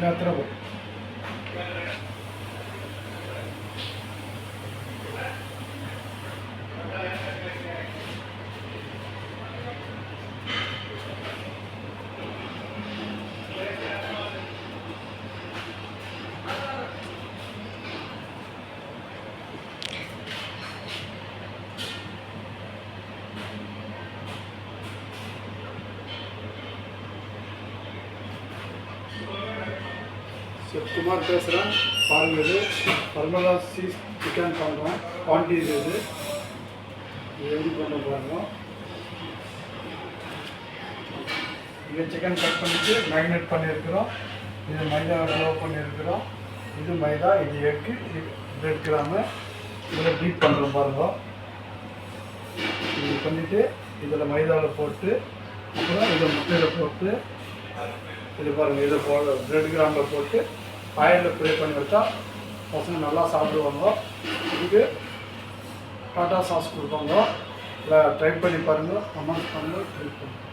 எத்தனை குமார் பேசுகிறேன். பாருங்கள், இது பர்மலா சீஸ் சிக்கன் பண்ணுறோம். குவான்டிட்டி இது எப்படி பண்ண பாருங்க. இது சிக்கன் கட் பண்ணிவிட்டு மேரினேட் பண்ணியிருக்கிறோம். இது மைதா ரோல் பண்ணியிருக்கிறோம். இது மைதா, இது எக்கு, இது பிரெட் கிராமு. இதில் பீட் பண்ணுறோம் பாருங்க. இது பண்ணிவிட்டு இதில் மைதாவில் போட்டு அப்புறம் இதை முட்டையில் போட்டு இது பாருங்கள், இதை பிரெட் கிராமில் போட்டு ஆயிலில் ஃப்ரை பண்ணி வச்சா பசங்க நல்லா சாப்பிடுவாங்க. இதுக்கு டாட்டா சாஸ் கொடுப்பாங்க. இல்லை ட்ரை பண்ணி பாருங்கள், கமெண்ட் பண்ணுங்கள், ட்ரை பண்ணுங்கள்.